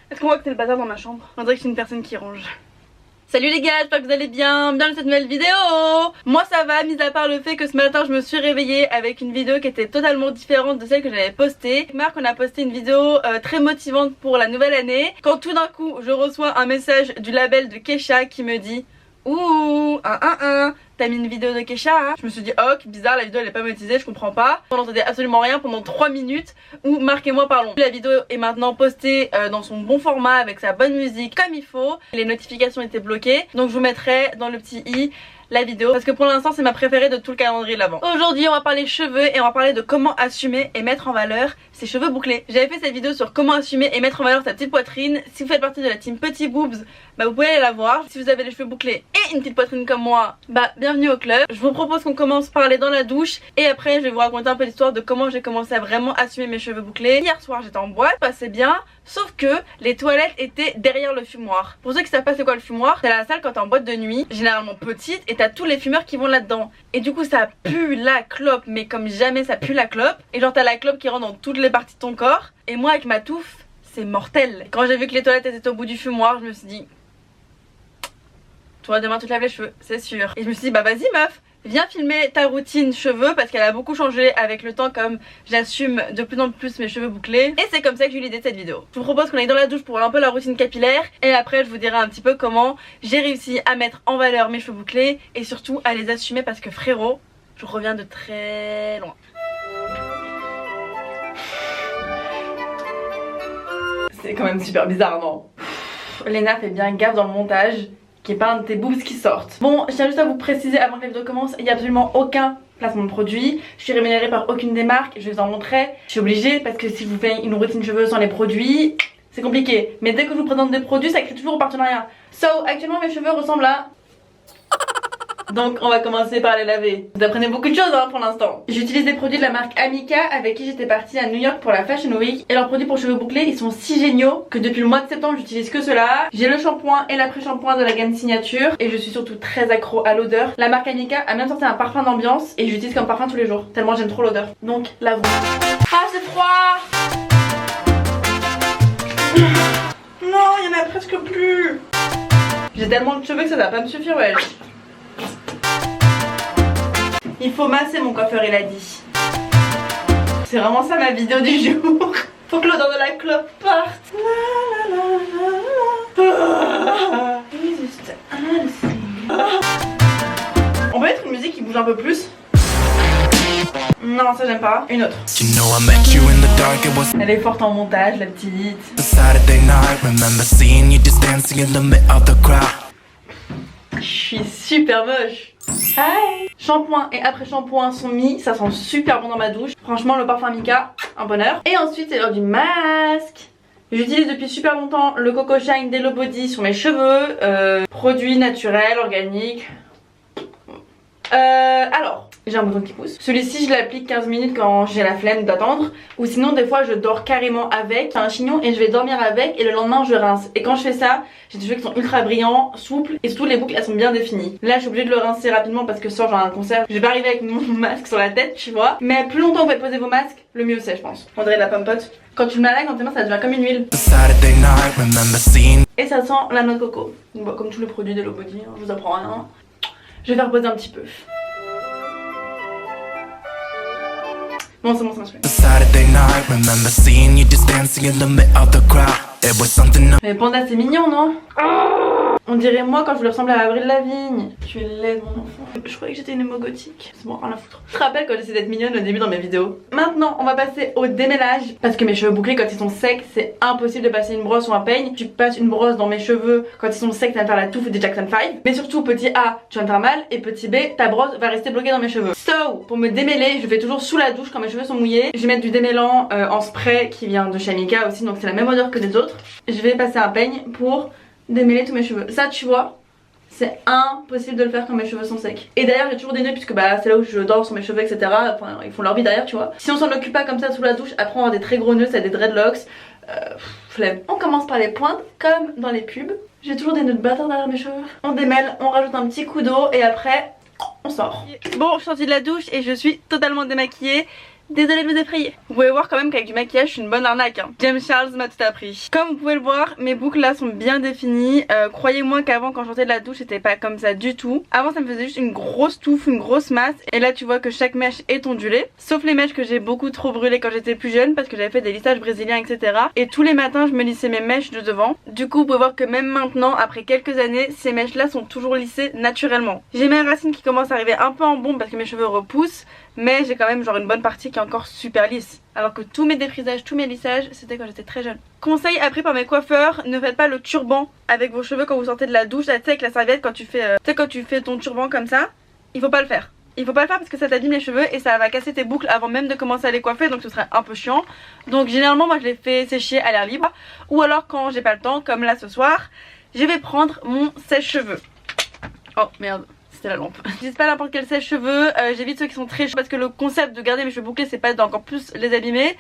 Est-ce qu'on voit que c'est le bazar dans ma chambre? On dirait que je suis une personne qui range. Salut les gars, j'espère que vous allez bien, bienvenue dans cette nouvelle vidéo. Moi ça va, mis à part le fait que ce matin je me suis réveillée avec une vidéo qui était totalement différente de celle que j'avais postée. Marc, on a posté une vidéo très motivante pour la nouvelle année, quand tout d'un coup je reçois un message du label de Kesha qui me dit: ouh, t'as mis une vidéo de Kesha hein? Je me suis dit oh bizarre, la vidéo elle est pas monétisée, je comprends pas. On n'entendait absolument rien pendant 3 minutes où Marc et moi parlons. La vidéo est maintenant postée dans son bon format avec sa bonne musique comme il faut. Les notifications étaient bloquées, donc je vous mettrai dans le petit i la vidéo parce que pour l'instant c'est ma préférée de tout le calendrier de l'avant. Aujourd'hui on va parler cheveux et on va parler de comment assumer et mettre en valeur ses cheveux bouclés. J'avais fait cette vidéo sur comment assumer et mettre en valeur sa petite poitrine. Si vous faites partie de la team petit boobs, bah vous pouvez aller la voir. Si vous avez les cheveux bouclés et une petite poitrine comme moi, bah bienvenue au club. Je vous propose qu'on commence par aller dans la douche et après je vais vous raconter un peu l'histoire de comment j'ai commencé à vraiment assumer mes cheveux bouclés. Hier soir j'étais en boîte, passait bien, sauf que les toilettes étaient derrière le fumoir. Pour ceux qui savent pas c'est quoi le fumoir, c'est la salle quand t'es en boîte de nuit, généralement petite, et t'as tous les fumeurs qui vont là-dedans. Et du coup ça pue la clope, mais comme jamais ça pue la clope. Et genre t'as la clope qui rentre dans toutes les parties de ton corps. Et moi avec ma touffe, c'est mortel. Quand j'ai vu que les toilettes étaient au bout du fumoir, je me suis dit toi demain tu te laves les cheveux, c'est sûr. Et je me suis dit bah vas-y meuf, viens filmer ta routine cheveux parce qu'elle a beaucoup changé avec le temps, comme j'assume de plus en plus mes cheveux bouclés. Et c'est comme ça que j'ai eu l'idée de cette vidéo. Je vous propose qu'on aille dans la douche pour voir un peu la routine capillaire et après je vous dirai un petit peu comment j'ai réussi à mettre en valeur mes cheveux bouclés et surtout à les assumer parce que frérot, je reviens de très loin. C'est quand même super bizarre, non? Léna fait bien gaffe dans le montage qu'il n'y ait pas un de tes boobs qui sortent. Bon, je tiens juste à vous préciser avant que la vidéo commence, il n'y a absolument aucun placement de produit. Je suis rémunérée par aucune des marques, je vais vous en montrer. Je suis obligée parce que si je vous fais une routine cheveux sans les produits, c'est compliqué. Mais dès que je vous présente des produits, ça crée toujours au partenariat. So, actuellement mes cheveux ressemblent à... Donc on va commencer par les laver. Vous apprenez beaucoup de choses hein, pour l'instant. J'utilise des produits de la marque Amika avec qui j'étais partie à New York pour la Fashion Week. Et leurs produits pour cheveux bouclés ils sont si géniaux que depuis le mois de septembre j'utilise que cela. J'ai le shampoing et l'après-shampoing de la gamme Signature. Et je suis surtout très accro à l'odeur. La marque Amika a même sorti un parfum d'ambiance et j'utilise comme parfum tous les jours tellement j'aime trop l'odeur. Donc lavons. Ah c'est froid. Non il y en a presque plus. J'ai tellement de cheveux que ça va pas me suffire ouais. Il faut masser mon coiffeur il a dit. C'est vraiment ça ma vidéo du jour. Faut que l'odeur de la clope parte. On peut mettre une musique qui bouge un peu plus. Non ça j'aime pas. Une autre. Elle est forte en montage la petite. Je suis super moche. Hi. Shampoing et après shampoing sont mis, ça sent super bon dans ma douche. Franchement le parfum Mika, un bonheur. Et ensuite c'est l'heure du masque. J'utilise depuis super longtemps le Coco Shine d'Hello Body sur mes cheveux. Produit naturel, organique. Alors, j'ai un bouton qui pousse. Celui-ci je l'applique 15 minutes quand j'ai la flemme d'attendre. Ou sinon des fois je dors carrément avec un chignon et je vais dormir avec et le lendemain je rince. Et quand je fais ça, j'ai des cheveux qui sont ultra brillants, souples et surtout les boucles elles sont bien définies. Là je suis obligée de le rincer rapidement parce que ce soir j'ai un concert. Je vais pas arriver avec mon masque sur la tête tu vois. Mais plus longtemps vous pouvez poser vos masques, le mieux c'est je pense. On dirait de la pompote. Quand tu le mets dans tes mains ça devient comme une huile. Et ça sent la noix de coco. Bon, comme tous les produits d'Hello Body, je vous apprends rien. Je vais faire poser un petit peu. Bon c'est bon ça marche. Mais Panda c'est mignon non? On dirait moi quand je voulais ressembler à Avril Lavigne. Tu es laide mon enfant. Je croyais que j'étais une émo gothique. C'est bon rien à foutre. Je te rappelle quand j'essaie d'être mignonne au début dans mes vidéos. Maintenant on va passer au démêlage. Parce que mes cheveux bouclés quand ils sont secs c'est impossible de passer une brosse ou un peigne. Tu passes une brosse dans mes cheveux quand ils sont secs ça va faire la touffe des Jackson 5. Mais surtout petit A tu vas me faire mal et petit B ta brosse va rester bloquée dans mes cheveux. So pour me démêler je fais toujours sous la douche quand mes cheveux sont mouillés. Je vais mettre du démêlant en spray qui vient de chez Amika aussi donc c'est la même odeur que les autres. Je vais passer un peigne pour démêler tous mes cheveux. Ça tu vois c'est impossible de le faire quand mes cheveux sont secs. Et d'ailleurs j'ai toujours des nœuds puisque bah c'est là où je dors sur mes cheveux etc. Enfin ils font leur vie derrière tu vois. Si on s'en occupe pas comme ça sous la douche après on va avoir des très gros nœuds, ça a des dreadlocks. Flemme. On commence par les pointes comme dans les pubs. J'ai toujours des nœuds de bâtard derrière mes cheveux. On démêle, on rajoute un petit coup d'eau et après on sort. Bon je suis sortie de la douche et je suis totalement démaquillée. Désolée de vous effrayer. Vous pouvez voir quand même qu'avec du maquillage je suis une bonne arnaque hein. James Charles m'a tout appris. Comme vous pouvez le voir, mes boucles là sont bien définies. Croyez-moi qu'avant quand je sortais de la douche c'était pas comme ça du tout. Avant ça me faisait juste une grosse touffe, une grosse masse. Et là tu vois que chaque mèche est ondulée. Sauf les mèches que j'ai beaucoup trop brûlées quand j'étais plus jeune parce que j'avais fait des lissages brésiliens etc. Et tous les matins je me lissais mes mèches de devant. Du coup vous pouvez voir que même maintenant après quelques années ces mèches là sont toujours lissées naturellement. J'ai mes racines qui commencent à arriver un peu en bombe parce que mes cheveux repoussent. Mais j'ai quand même genre une bonne partie qui est encore super lisse. Alors que tous mes défrisages, tous mes lissages, c'était quand j'étais très jeune. Conseil appris par mes coiffeurs, ne faites pas le turban avec vos cheveux quand vous sortez de la douche. Tu sais avec la serviette quand tu fais ton turban comme ça, il faut pas le faire. Il faut pas le faire parce que ça t'abîme les cheveux et ça va casser tes boucles avant même de commencer à les coiffer, donc ce serait un peu chiant. Donc généralement moi je les fais sécher à l'air libre. Ou alors quand j'ai pas le temps, comme là ce soir, je vais prendre mon sèche-cheveux. Oh merde, c'était la lampe. J'utilise pas n'importe quel sèche-cheveux, j'évite ceux qui sont très chauds parce que le concept de garder mes cheveux bouclés c'est pas d'encore plus les abîmer.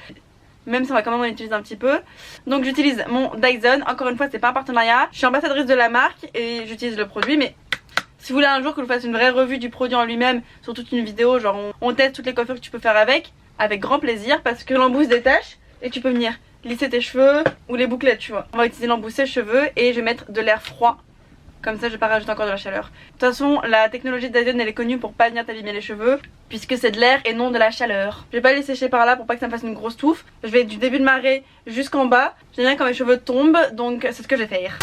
Même si on va quand même en utiliser un petit peu. Donc j'utilise mon Dyson, encore une fois c'est pas un partenariat. Je suis ambassadrice de la marque et j'utilise le produit, mais si vous voulez un jour que je vous fasse une vraie revue du produit en lui-même sur toute une vidéo, genre on teste toutes les coiffures que tu peux faire avec grand plaisir parce que l'embout se détache et tu peux venir lisser tes cheveux ou les bouclettes tu vois. On va utiliser l'embout sèche-cheveux et je vais mettre de l'air froid. Comme ça je vais pas rajouter encore de la chaleur. De toute façon la technologie de Dyson elle est connue pour pas venir t'abîmer les cheveux puisque c'est de l'air et non de la chaleur. Je vais pas les sécher par là pour pas que ça me fasse une grosse touffe. Je vais du début de ma raie jusqu'en bas. J'aime bien quand mes cheveux tombent donc c'est ce que je vais faire.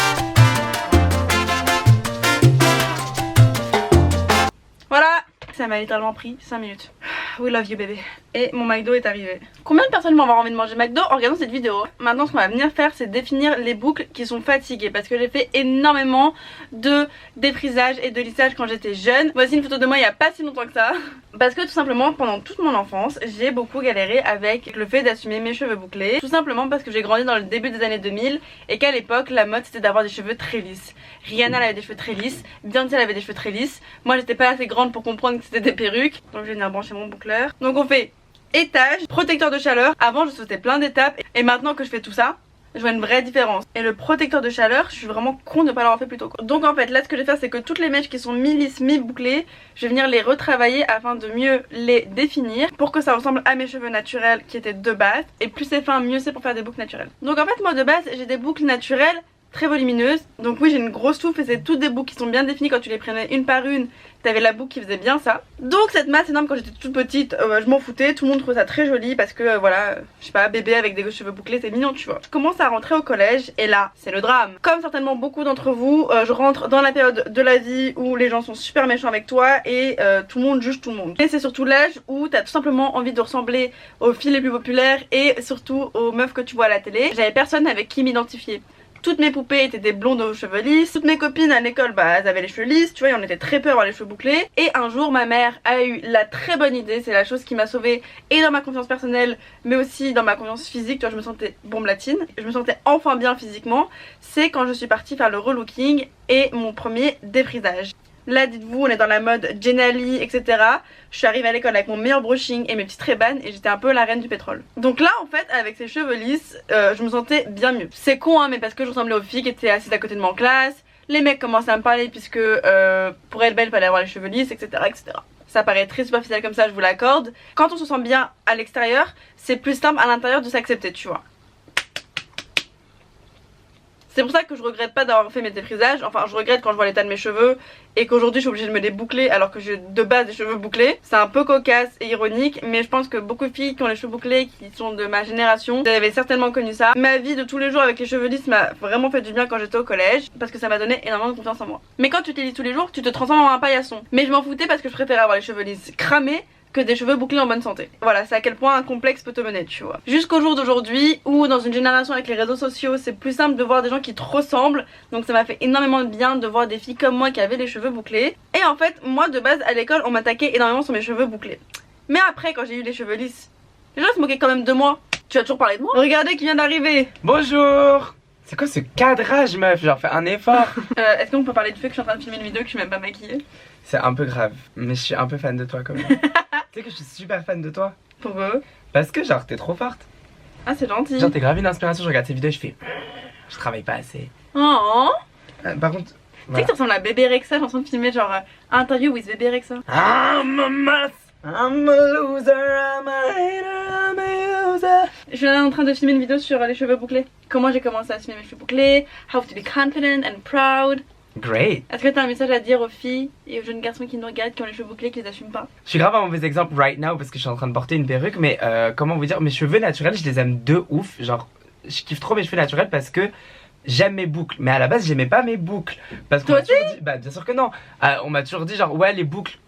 Voilà, ça m'a littéralement pris 5 minutes. We love you bébé. Et mon McDo est arrivé. Combien de personnes vont avoir envie de manger McDo en regardant cette vidéo? Maintenant ce qu'on va venir faire c'est définir les boucles qui sont fatiguées parce que j'ai fait énormément de défrisage et de lissage quand j'étais jeune. Voici une photo de moi il n'y a pas si longtemps que ça. Parce que tout simplement pendant toute mon enfance j'ai beaucoup galéré avec le fait d'assumer mes cheveux bouclés. Tout simplement parce que j'ai grandi dans le début des années 2000 et qu'à l'époque la mode c'était d'avoir des cheveux très lisses. Rihanna elle avait des cheveux très lisses, Beyoncé elle avait des cheveux très lisses. Moi j'étais pas assez grande pour comprendre que c'était des perruques. Donc je vais venir brancher mon boucleur. Donc on fait étage, protecteur de chaleur. Avant je sautais plein d'étapes et maintenant que je fais tout ça je vois une vraie différence. Et le protecteur de chaleur je suis vraiment con de pas l'avoir fait plus tôt. Donc en fait là ce que je vais faire c'est que toutes les mèches qui sont mi-lisses, mi-bouclées, je vais venir les retravailler afin de mieux les définir pour que ça ressemble à mes cheveux naturels qui étaient de base. Et plus c'est fin mieux c'est pour faire des boucles naturelles. Donc en fait moi de base j'ai des boucles naturelles très volumineuses. Donc oui j'ai une grosse touffe et c'est toutes des boucles qui sont bien définies. Quand tu les prenais une par une t'avais la boucle qui faisait bien ça. Donc cette masse énorme quand j'étais toute petite je m'en foutais. Tout le monde trouvait ça très joli parce que voilà je sais pas, bébé avec des cheveux bouclés c'est mignon tu vois. Je commence à rentrer au collège et là c'est le drame. Comme certainement beaucoup d'entre vous je rentre dans la période de la vie où les gens sont super méchants avec toi et tout le monde juge tout le monde. Et c'est surtout l'âge où t'as tout simplement envie de ressembler aux filles les plus populaires et surtout aux meufs que tu vois à la télé. J'avais personne avec qui m'identifier. Toutes mes poupées étaient des blondes aux cheveux lisses. Toutes mes copines à l'école bah elles avaient les cheveux lisses. Tu vois, et on était très peu à avoir les cheveux bouclés. Et un jour ma mère a eu la très bonne idée. C'est la chose qui m'a sauvée et dans ma confiance personnelle mais aussi dans ma confiance physique. Tu vois, je me sentais bombe latine. Je me sentais enfin bien physiquement. C'est quand je suis partie faire le relooking et mon premier défrisage. Là dites-vous on est dans la mode Jenali etc. Je suis arrivée à l'école avec mon meilleur brushing et mes petites Ray-Ban et j'étais un peu la reine du pétrole. Donc là en fait avec ces cheveux lisses je me sentais bien mieux. C'est con hein mais parce que je ressemblais aux filles qui étaient assises à côté de moi en classe. Les mecs commençaient à me parler puisque pour être belle fallait avoir les cheveux lisses etc. Ça paraît très superficiel comme ça je vous l'accorde. Quand on se sent bien à l'extérieur c'est plus simple à l'intérieur de s'accepter tu vois. C'est pour ça que je regrette pas d'avoir fait mes défrisages. Enfin je regrette quand je vois l'état de mes cheveux et qu'aujourd'hui je suis obligée de me les boucler alors que j'ai de base des cheveux bouclés. C'est un peu cocasse et ironique mais je pense que beaucoup de filles qui ont les cheveux bouclés qui sont de ma génération vous avez certainement connu ça. Ma vie de tous les jours avec les cheveux lisses m'a vraiment fait du bien quand j'étais au collège parce que ça m'a donné énormément de confiance en moi. Mais quand tu t'utilises tous les jours tu te transformes en un paillasson. Mais je m'en foutais parce que je préférais avoir les cheveux lisses cramés que des cheveux bouclés en bonne santé. Voilà, c'est à quel point un complexe peut te mener, tu vois. Jusqu'au jour d'aujourd'hui où dans une génération avec les réseaux sociaux c'est plus simple de voir des gens qui te ressemblent. Donc ça m'a fait énormément de bien de voir des filles comme moi qui avaient les cheveux bouclés. Et en fait moi de base à l'école on m'attaquait énormément sur mes cheveux bouclés. Mais après quand j'ai eu les cheveux lisses les gens se moquaient quand même de moi. Tu vas toujours parler de moi? Regardez qui vient d'arriver. Bonjour. C'est quoi ce cadrage meuf? Genre fais un effort. Est-ce qu'on peut parler du fait que je suis en train de filmer une vidéo que je suis même pas maquillée? C'est un peu grave mais je suis un peu fan de toi quand même. Tu sais que je suis super fan de toi. Pourquoi? Parce que genre t'es trop forte. Ah c'est gentil. Genre t'es grave une inspiration, je regarde tes vidéos et je fais je travaille pas assez. Oh. Par contre Tu sais que tu ressembles à Bébé Rexa, je suis en train de filmer genre interview with Bébé Rexa. Ah maman. I'm a loser, I'm a hater, I'm a user. Je suis en train de filmer une vidéo sur les cheveux bouclés. Comment j'ai commencé à assumer mes cheveux bouclés. How to be confident and proud. Great. Est-ce que t'as un message à dire aux filles et aux jeunes garçons qui nous regardent, qui ont les cheveux bouclés, qui les assument pas? Je suis grave un mauvais exemple right now parce que je suis en train de porter une perruque, mais comment vous dire, mes cheveux naturels, je les aime de ouf. Genre, je kiffe trop mes cheveux naturels parce que j'aime mes boucles. Mais à la base, j'aimais pas mes boucles. Parce qu'on Toi m'a toujours dit, bah bien sûr que non. On m'a toujours dit genre, ouais, les boucles.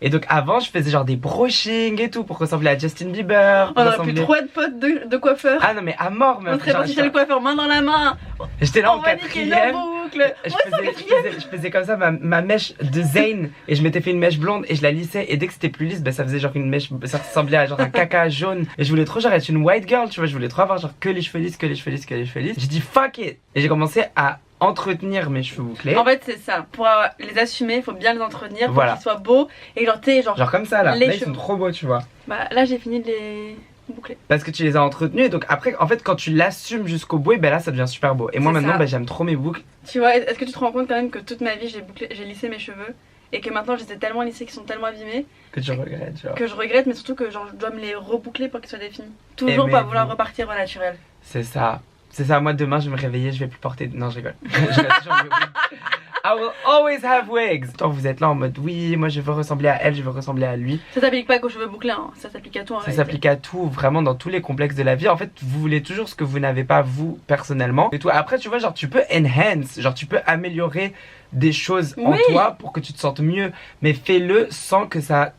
Et donc avant, je faisais genre des brushings et tout pour ressembler à Justin Bieber. On aurait pu trop être potes de coiffeur. Ah non, mais à mort, On serait parti chez le coiffeur, main dans la main. J'étais là on en va niquer nos quatrième. boucles. Je faisais comme ça ma mèche de Zayn et je m'étais fait une mèche blonde et je la lissais et dès que c'était plus lisse, bah, ça faisait genre une mèche, ça ressemblait à genre un caca jaune et je voulais trop genre être une white girl, tu vois, je voulais trop avoir genre que les cheveux lisses, que les cheveux lisses, que les cheveux lisses. J'ai dit fuck it et j'ai commencé à entretenir mes cheveux bouclés. En fait c'est ça, pour les assumer, il faut bien les entretenir pour Voilà. qu'ils soient beaux et genre t'es genre Genre comme ça là, les là ils cheveux. sont trop beaux tu vois. Bah là j'ai fini de les boucler. Parce que tu les as entretenus et donc après en fait quand tu l'assumes jusqu'au bout et ben là ça devient super beau. Et moi C'est maintenant ça. bah, j'aime trop mes boucles. Tu vois, est-ce que tu te rends compte quand même que toute ma vie j'ai lissé mes cheveux et que maintenant je les ai tellement lissés qu'ils sont tellement abîmés Que tu regrettes tu vois. que je regrette, mais surtout que genre je dois me les reboucler pour qu'ils soient définis. Toujours pas vouloir repartir au naturel. C'est ça. C'est ça, moi demain je vais me réveiller, je vais plus porter. Non, je rigole. Je reste toujours mes wigs. I will always have wigs. Tant vous êtes là en mode oui, moi je veux ressembler à elle, je veux ressembler à lui. Ça s'applique pas qu'aux cheveux bouclés, hein. Ça s'applique à tout en Ça réalité. s'applique à tout, vraiment dans tous les complexes de la vie. En fait, vous voulez toujours ce que vous n'avez pas vous personnellement. Et tout. Après, tu vois, genre tu peux enhance, genre tu peux améliorer des choses en Oui. toi pour que tu te sentes mieux. Mais fais-le sans que ça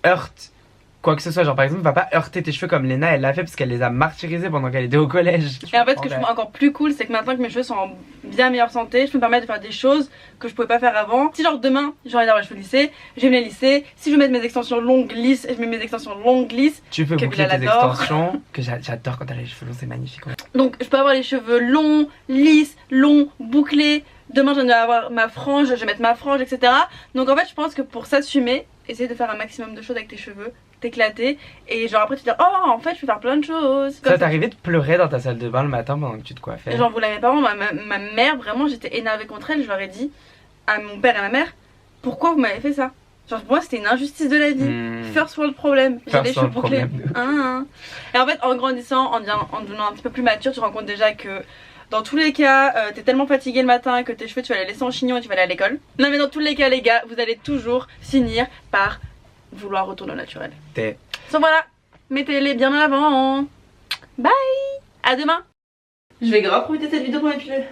heurte quoi que ce soit. Genre par exemple, va pas heurter tes cheveux comme Lena elle l'a fait parce qu'elle les a martyrisés pendant qu'elle était au collège. Et en fait, ce que je trouve encore plus cool, c'est que maintenant que mes cheveux sont en bien meilleure santé, je peux me permettre de faire des choses que je pouvais pas faire avant. Si genre demain j'ai envie d'avoir les cheveux lissés, je vais me les lisser. Si je veux mettre mes extensions longues lisses, je mets mes extensions longues lisses. Tu peux Que boucler Bilal tes adore. extensions, que j'adore quand t'as les cheveux longs, c'est magnifique. Ouais. Donc je peux avoir les cheveux longs, lisses, longs, bouclés. Demain j'en vais avoir ma frange, je vais mettre ma frange, etc. Donc en fait je pense que pour s'assumer, essayer de faire un maximum de choses avec tes cheveux, t'éclater et genre après tu te dire oh en fait je peux faire plein de choses. Ça t'est arrivé de pleurer dans ta salle de bain le matin pendant que tu te coiffais? J'en voulais à mes parents, ma mère vraiment j'étais énervée contre elle, je leur ai dit à mon père et à ma mère pourquoi vous m'avez fait ça. Genre pour moi c'était une injustice de la vie. First world problem. J'ai les cheveux bouclés. Et en fait en grandissant, en devenant un petit peu plus mature, tu te rends compte déjà que dans tous les cas, t'es tellement fatigué le matin que tes cheveux tu vas les laisser en chignon et tu vas aller à l'école. Non mais dans tous les cas les gars, vous allez toujours finir par vouloir retourner au naturel. Donc voilà, mettez-les bien en avant. Bye. À demain. Je vais grave profiter de cette vidéo pour m'épiler.